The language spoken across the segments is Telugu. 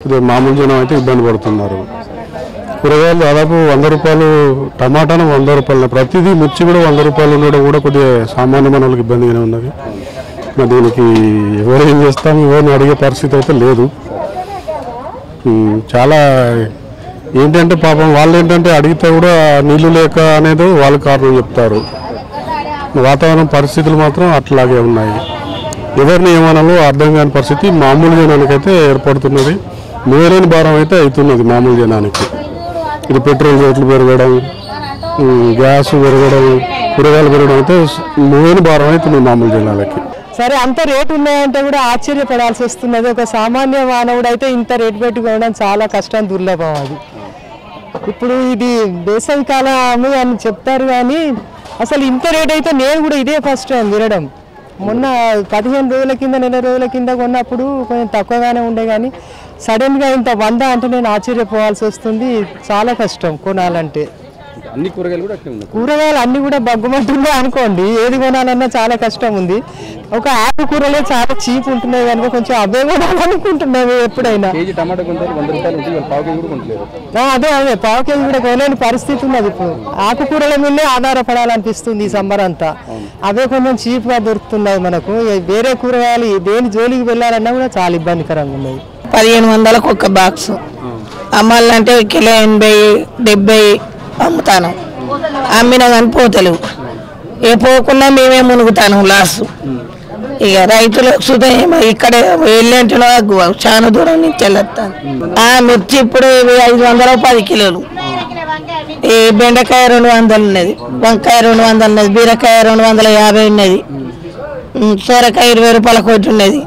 మామూలు జనం అయితే ఇబ్బంది పడుతున్నారు. కూరగాయలు దాదాపు 100 రూపాయలు, టమాటాను 100 రూపాయలు, ప్రతిదీ మిర్చి కూడా 100 రూపాయలు ఉండడం కూడా కొద్దిగా సామాన్యమైన వాళ్ళకి ఇబ్బందిగానే ఉన్నది. మరి దీనికి ఎవరు ఏం చేస్తాం, ఎవరిని అడిగే పరిస్థితి అయితే లేదు. చాలా ఏంటంటే పాపం వాళ్ళు ఏంటంటే అడిగితే కూడా నీళ్లు లేక అనేది వాళ్ళు కారణం చెప్తారు. వాతావరణం పరిస్థితులు మాత్రం అట్లాగే ఉన్నాయి. ఎవరిని ఏమనాలో అర్థం కాని పరిస్థితి మామూలు జనానికైతే ఏర్పడుతున్నది. మేరైన భారం అయితే అవుతున్నది మామూలు జనానికి. ఇది పెట్రోల్ రేట్లు పెరగడం, గ్యాస్ పెరగడం, కూరగాయలు పెరగడం అయితే మేరైన భారం అవుతుంది మామూలు జనాలకి. సరే అంత రేటు ఉన్నాయంటే కూడా ఆశ్చర్యపడాల్సి వస్తున్నది. ఒక సామాన్య మానవుడు అయితే ఇంత రేటు పెట్టుకోవడం చాలా కష్టం, దుర్లభం. అది ఇప్పుడు ఇది వేసవి కాలము అని చెప్తారు కానీ అసలు ఇంత రేట్ అయితే నేను కూడా ఇదే ఫస్ట్ టైం వినడం. మొన్న 15 రోజుల కింద, నెల రోజుల కింద కొన్నప్పుడు కొంచెం తక్కువగానే ఉండే కానీ సడన్గా ఇంత 100 అంటే నేను ఆశ్చర్యపోవాల్సి వస్తుంది. చాలా కష్టం కొనాలంటే. అన్ని కూరగాయలు కూడా అట్లే ఉన్నాయి. కూరగాయలు అన్ని కూడా బగ్గుమంటున్నాయి అనుకోండి. ఏది కొనాలన్నా చాలా కష్టం ఉంది. ఒక ఆకుకూరలే చాలా చీప్ ఉంటున్నాయి కనుక కొంచెం అవే కొనాలనుకుంటున్నాము ఎప్పుడైనా. కేజీ టమాటా కొంటారు 100 రూపాయలు ఉంటుంది, పావు కేజీ కూడా కొంటలేరు. అదే పావు కేజీ కూడా కొనలేని పరిస్థితి ఉన్నది. ఇప్పుడు ఆకుకూరల మీదే ఆధారపడాలనిపిస్తుంది ఈ సమ్మర్ అంతా. అవే కొంచెం చీప్గా దొరుకుతున్నాయి మనకు. వేరే కూరగాయలు దేని జోలికి వెళ్ళాలన్నా కూడా చాలా ఇబ్బందికరంగా ఉన్నాయి. 1500కు ఒక బాక్స్ అమ్మాలంటే కిలో 80-70 అమ్ముతాను. అమ్మినా కానీ పోతలేవు. ఏ పోకుండా మేమే మునుగుతాను లాసు. ఇక రైతులు సుధా ఇక్కడే వెళ్ళంటున్నా చాలా దూరం నుంచి వెళ్ళొస్తాను. మిర్చి ఇప్పుడు 500 10 కిలోలు. ఈ బెండకాయ 200 ఉన్నది, వంకాయ 200 ఉన్నది, బీరకాయ 250 ఉన్నది, సొరకాయ 20 రూపాయల కోటి ఉన్నది.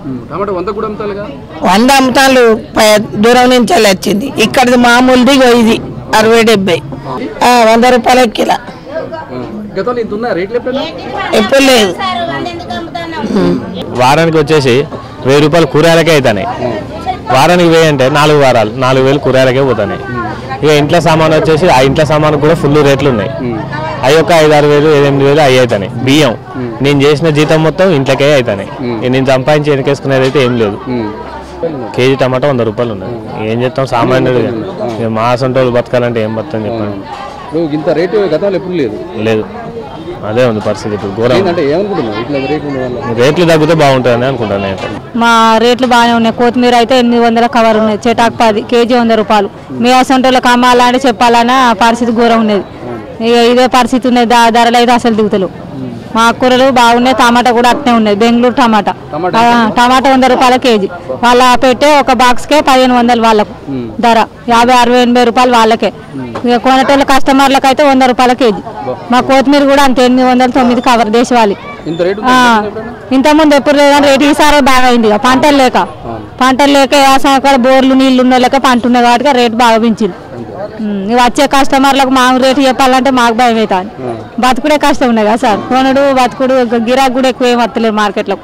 100 అమ్ముతాను. దూరం నుంచి వెళ్ళి వచ్చింది. ఇక్కడిది మామూలుది ఇది 60-70, 100 రూపాయల కిలో. ఎప్పుడు లేదు. వారానికి వచ్చేసి 1000 రూపాయలు కూరగాయలకే అవుతాయి. వారానికి 1000 అంటే 4 వారాలు 4000 కూరగాయలకే పోతున్నాయి. ఇక ఇంట్లో సామాన్ వచ్చేసి ఆ ఇంట్లో సామాన్ కూడా ఫుల్ రేట్లు ఉన్నాయి. అవి ఒక 5-6 వేలు 7-8 వేలు అవి అవుతాయి. బియ్యం నేను చేసిన జీతం మొత్తం ఇంట్లోకే అవుతాయి. నేను సంపాదించి వెనకేసుకునేది అయితే ఏం లేదు. కేజీ టమాటా 100 రూపాయలు ఉన్నాయి. ఏం చేస్తాం సామాన్యుడు. మా సొంటోళ్ళు బతకాలంటే ఏం బతాం చెప్పండి. ఇంత రేటు గతంలో ఎప్పుడు లేదు. లేదు, అదే ఉంది పరిస్థితి. ఇప్పుడు ఘోరం. రేట్లు తగ్గితే బాగుంటుందని అనుకుంటాను నేను. మా రేట్లు బాగానే ఉన్నాయి. కొత్తిమీర అయితే 800 కవర్ ఉన్నాయి. చెటాకు 10 కేజీ 100 రూపాయలు. మీ అసంటోళ్ళకి అమ్మాలంటే చెప్పాలన్నా పరిస్థితి ఘోరం ఉన్నది. ఇక ఇదే పరిస్థితి ఉన్నది. ధరలు అయితే అసలు దిగుతలేవు. మా కూరలు బాగున్నాయి. టమాటా కూడా అట్నే ఉన్నాయి. బెంగళూరు టమాటా 100 రూపాయల కేజీ. వాళ్ళ పెట్టే ఒక బాక్స్కే 1500 వాళ్ళకు ధర. 50-60-80 రూపాయలు వాళ్ళకే. ఇక కొనటోళ్ళ కస్టమర్లకు అయితే 100 రూపాయల కేజీ. మా కొత్తిమీర కూడా అంతే 809 కవర్ దేశవాళీ. ఇంతకుముందు ఎప్పుడు లేదని రేటు ఈసారి బాగా అయింది. పంటలు లేక వ్యవసాయం బోర్లు నీళ్లు ఉన్న లేక పంట ఉన్నాయి కాబట్టి రేటు బాగా పెంచింది. వచ్చే కస్టమర్లకు మాకు రేటు చెప్పాలంటే మాకు భయం అవుతుంది. బతుకుడే కష్టం ఉన్నాయి కదా సార్. కొనుడు బతుకుడు గిరాకు కూడా ఎక్కువ ఏం వస్తలేదు మార్కెట్లో.